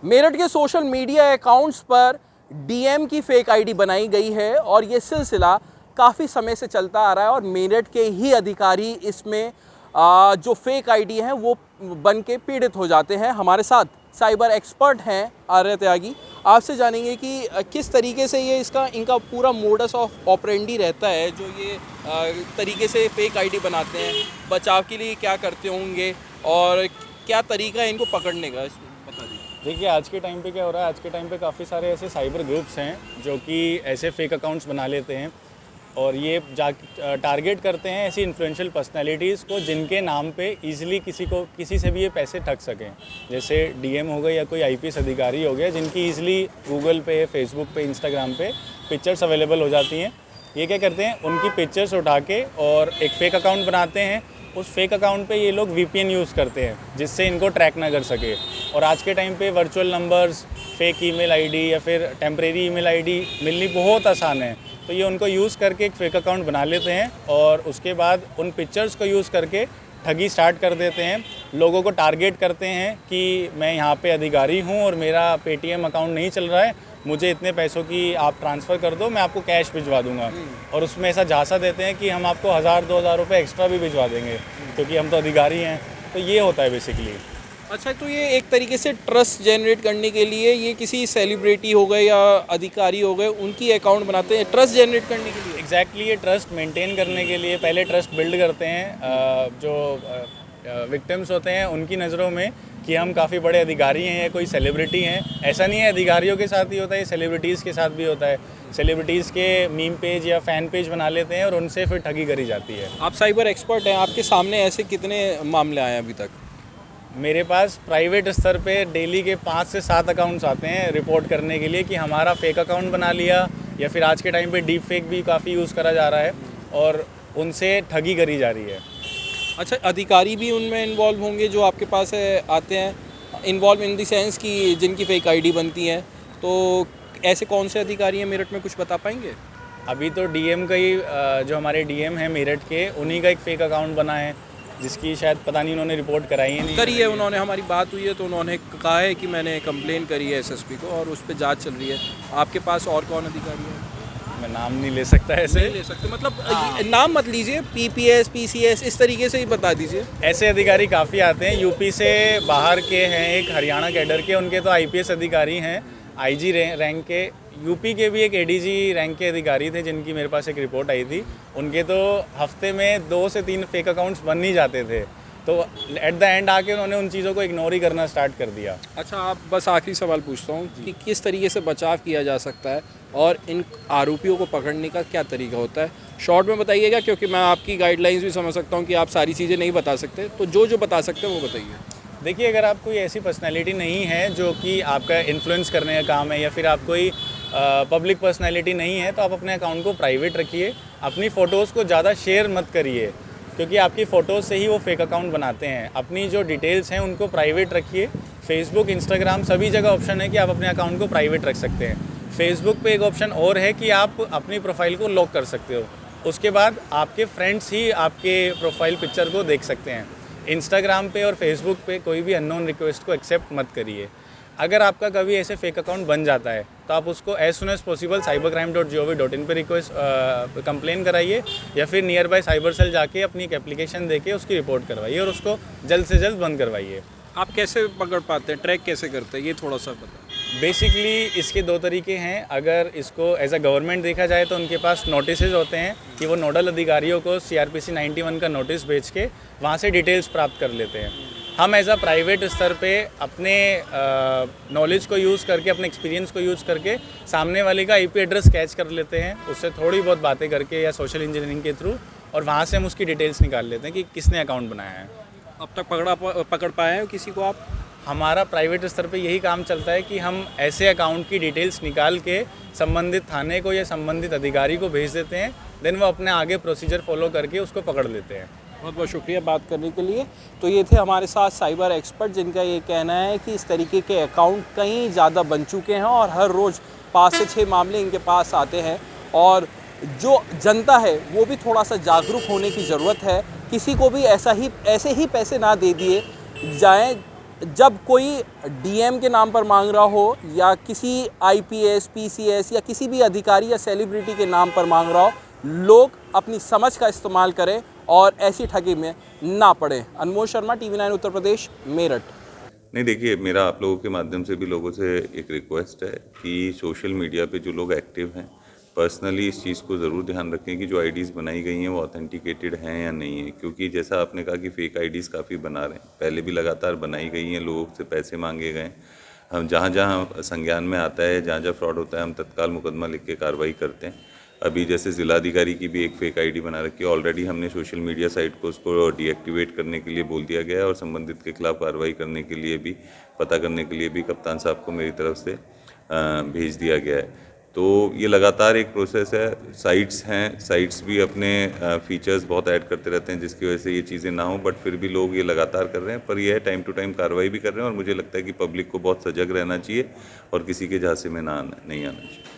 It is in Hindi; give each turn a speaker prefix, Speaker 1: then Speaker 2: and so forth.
Speaker 1: मेरठ के सोशल मीडिया अकाउंट्स पर डीएम की फेक आईडी बनाई गई है और ये सिलसिला काफ़ी समय से चलता आ रहा है और मेरठ के ही अधिकारी इसमें जो फेक आईडी हैं वो बन के पीड़ित हो जाते हैं। हमारे साथ साइबर एक्सपर्ट हैं आर्य त्यागी, आपसे जानेंगे कि किस तरीके से ये इनका पूरा मोडस ऑफ ऑपरेंडी रहता है, जो ये तरीके से फेक आईडी बनाते हैं, बचाव के लिए क्या करते होंगे और क्या तरीका है इनको पकड़ने का, बता दीजिए।
Speaker 2: देखिए, आज के टाइम पे क्या हो रहा है, आज के टाइम पे काफ़ी सारे ऐसे साइबर ग्रुप्स हैं जो कि ऐसे फेक अकाउंट्स बना लेते हैं और ये टारगेट करते हैं ऐसी इन्फ्लुएंशियल पर्सनैलिटीज़ को जिनके नाम पे इजीली किसी से भी ये पैसे ठग सकें। जैसे डीएम हो गए या कोई आईपीएस अधिकारी हो गया जिनकी इजीली गूगल पे, फेसबुक पे, इंस्टाग्राम पे पिक्चर्स अवेलेबल हो जाती हैं। ये क्या करते हैं, उनकी पिक्चर्स उठा के और एक फ़ेक अकाउंट बनाते हैं। उस फेक अकाउंट पे ये लोग वीपीएन यूज़ करते हैं जिससे इनको ट्रैक ना कर सके। और आज के टाइम पे virtual numbers, fake email ID या फिर टेम्परेरी ईमेल आईडी मिलनी बहुत आसान है, तो ये उनको यूज़ करके एक फ़ेक अकाउंट बना लेते हैं और उसके बाद उन पिक्चर्स को यूज़ करके ठगी स्टार्ट कर देते हैं। लोगों को टारगेट करते हैं कि मैं यहाँ पे अधिकारी हूँ और मेरा पेटीएम अकाउंट नहीं चल रहा है, मुझे इतने पैसों की आप ट्रांसफ़र कर दो, मैं आपको कैश भिजवा दूंगा। और उसमें ऐसा झांसा देते हैं कि हम आपको 1000-2000 रुपये एक्स्ट्रा भी भिजवा देंगे क्योंकि हम तो अधिकारी हैं। तो ये होता है बेसिकली।
Speaker 1: अच्छा, तो ये एक तरीके से ट्रस्ट जनरेट करने के लिए ये किसी सेलिब्रिटी हो गए या अधिकारी हो गए उनकी अकाउंट बनाते हैं ट्रस्ट जनरेट करने के लिए।
Speaker 2: एग्जैक्टली, ये ट्रस्ट मेंटेन करने के लिए पहले ट्रस्ट बिल्ड करते हैं जो विक्टिम्स होते हैं उनकी नज़रों में कि हम काफ़ी बड़े अधिकारी हैं या कोई सेलिब्रिटी हैं। ऐसा नहीं है अधिकारियों के साथ ही होता है, सेलिब्रिटीज़ के साथ भी होता है। सेलिब्रिटीज़ के मीम पेज या फ़ैन पेज बना लेते हैं और उनसे फिर ठगी करी जाती है।
Speaker 1: आप साइबर एक्सपर्ट हैं, आपके सामने ऐसे कितने मामले आए हैं अभी तक?
Speaker 2: मेरे पास प्राइवेट स्तर पे डेली के 5 से 7 अकाउंट्स आते हैं रिपोर्ट करने के लिए कि हमारा फेक अकाउंट बना लिया, या फिर आज के टाइम पे डीप फेक भी काफ़ी यूज़ करा जा रहा है और उनसे ठगी करी जा रही है।
Speaker 1: अच्छा, अधिकारी भी उनमें इन्वॉल्व होंगे जो आपके पास आते हैं, इन्वॉल्व इन द सेंस कि जिनकी फेक आईडी बनती हैं, तो ऐसे कौन से अधिकारी हैं मेरठ में, कुछ बता पाएंगे?
Speaker 2: अभी तो डीएम का ही जो हमारे डीएम हैं मेरठ के, उन्हीं का एक फ़ेक अकाउंट बना है जिसकी शायद पता नहीं उन्होंने रिपोर्ट कराई है नहीं
Speaker 1: करी है। उन्होंने, हमारी बात हुई है तो उन्होंने कहा है कि मैंने कंप्लेन करी है एसएसपी को और उस पर जांच चल रही है। आपके पास और कौन अधिकारी है?
Speaker 2: मैं नाम नहीं ले सकता ऐसे।
Speaker 1: नहीं ले सकते, मतलब नाम मत लीजिए, पीपीएस, पीसीएस, इस तरीके से ही बता दीजिए।
Speaker 2: ऐसे अधिकारी काफ़ी आते हैं, यूपी से बाहर के हैं, एक हरियाणा कैडर के, उनके तो आईपीएस अधिकारी हैं, आईजी रैंक के। यूपी के भी एक एडीजी रैंक के अधिकारी थे जिनकी मेरे पास एक रिपोर्ट आई थी। उनके तो हफ्ते में 2 से 3 फेक अकाउंट्स बन ही जाते थे, तो एट द एंड आके उन्होंने उन चीज़ों को इग्नोर ही करना स्टार्ट कर दिया।
Speaker 1: अच्छा, आप बस आखिरी सवाल पूछता हूँ कि किस तरीके से बचाव किया जा सकता है और इन आरोपियों को पकड़ने का क्या तरीका होता है, शॉर्ट में बताइएगा, क्योंकि मैं आपकी गाइडलाइंस भी समझ सकता हूँ कि आप सारी चीज़ें नहीं बता सकते, तो जो बता सकते हैं वो बताइए।
Speaker 2: देखिए, अगर आप कोई ऐसी पर्सनैलिटी नहीं है जो कि आपका इन्फ्लुएंस करने का काम है या फिर आप कोई पब्लिक पर्सनैलिटी नहीं है, तो आप अपने अकाउंट को प्राइवेट रखिए। अपनी फ़ोटोज़ को ज़्यादा शेयर मत करिए क्योंकि आपकी फ़ोटोज़ से ही वो फेक अकाउंट बनाते हैं। अपनी जो डिटेल्स हैं उनको प्राइवेट रखिए। फेसबुक, इंस्टाग्राम, सभी जगह ऑप्शन है कि आप अपने अकाउंट को प्राइवेट रख सकते हैं। फेसबुक पे एक ऑप्शन और है कि आप अपनी प्रोफाइल को लॉक कर सकते हो, उसके बाद आपके फ्रेंड्स ही आपके प्रोफाइल पिक्चर को देख सकते हैं। इंस्टाग्राम पे और फेसबुक पे कोई भी अननोन रिक्वेस्ट को एक्सेप्ट मत करिए। अगर आपका कभी ऐसे फेक अकाउंट बन जाता है तो आप उसको as soon as possible cybercrime.gov.in पे रिक्वेस्ट कंप्लेन कराइए या फिर नियर बाय साइबर सेल जाके अपनी एक एप्लीकेशन देके उसकी रिपोर्ट करवाइए और उसको जल्द से जल्द बंद करवाइए।
Speaker 1: आप कैसे पकड़ पाते हैं, ट्रैक कैसे करते हैं, ये थोड़ा सा बताएं।
Speaker 2: बेसिकली इसके 2 तरीके हैं। अगर इसको एज अ गवर्नमेंट देखा जाए तो उनके पास नोटिस होते हैं कि वो नोडल अधिकारियों को CRPC 91 का नोटिस भेज के वहाँ से डिटेल्स प्राप्त कर लेते हैं। हम एज अ प्राइवेट स्तर पे अपने नॉलेज को यूज़ करके, अपने एक्सपीरियंस को यूज़ करके सामने वाले का IP एड्रेस कैच कर लेते हैं, उससे थोड़ी बहुत बातें करके या सोशल इंजीनियरिंग के थ्रू, और वहाँ से हम उसकी डिटेल्स निकाल लेते हैं कि किसने अकाउंट बनाया है।
Speaker 1: अब तक पकड़ पाए हैं किसी को आप?
Speaker 2: हमारा प्राइवेट स्तर पे यही काम चलता है कि हम ऐसे अकाउंट की डिटेल्स निकाल के संबंधित थाने को या संबंधित अधिकारी को भेज देते हैं, देन वो अपने आगे प्रोसीजर फॉलो करके उसको पकड़ लेते हैं।
Speaker 1: बहुत बहुत शुक्रिया बात करने के लिए। तो ये थे हमारे साथ साइबर एक्सपर्ट जिनका ये कहना है कि इस तरीके के अकाउंट कहीं ज़्यादा बन चुके हैं और हर रोज़ 5 से 6 मामले इनके पास आते हैं और जो जनता है वो भी थोड़ा सा जागरूक होने की ज़रूरत है। किसी को भी ऐसे ही पैसे ना दे दिए जाएं जब कोई डीएम के नाम पर मांग रहा हो या किसी आईपीएस, पीसीएस या किसी भी अधिकारी या सेलिब्रिटी के नाम पर मांग रहा हो, लोग अपनी समझ का इस्तेमाल करें और ऐसी ठगी में ना पड़े। अनमोल शर्मा, टीवी 9 उत्तर प्रदेश, मेरठ।
Speaker 3: नहीं, देखिए, मेरा आप लोगों के माध्यम से भी लोगों से एक रिक्वेस्ट है कि सोशल मीडिया पे जो लोग एक्टिव हैं, पर्सनली इस चीज़ को ज़रूर ध्यान रखें कि जो आईडीज़ बनाई गई हैं वो ऑथेंटिकेटेड हैं या नहीं है, क्योंकि जैसा आपने कहा कि फेक आईडीज़ काफ़ी बना रहे हैं, पहले भी लगातार बनाई गई हैं, लोगों से पैसे मांगे गए। हम जहाँ जहाँ संज्ञान में आता है, जहाँ जहाँ फ्रॉड होता है, हम तत्काल मुकदमा लिख के कार्रवाई करते हैं। अभी जैसे ज़िलाधिकारी की भी एक फ़ेक आईडी बना रखी है, ऑलरेडी हमने सोशल मीडिया साइट को उसको डीएक्टिवेट करने के लिए बोल दिया गया है और संबंधित के खिलाफ कार्रवाई करने के लिए भी, पता करने के लिए भी कप्तान साहब को मेरी तरफ से भेज दिया गया है। तो ये लगातार एक प्रोसेस है। साइट्स हैं, साइट्स भी अपने फीचर्स बहुत ऐड करते रहते हैं जिसकी वजह से ये चीज़ें ना हो, बट फिर भी लोग ये लगातार कर रहे हैं। पर ये है, टाइम टू टाइम कार्रवाई भी कर रहे हैं और मुझे लगता है कि पब्लिक को बहुत सजग रहना चाहिए और किसी के झांसे में नहीं आना चाहिए।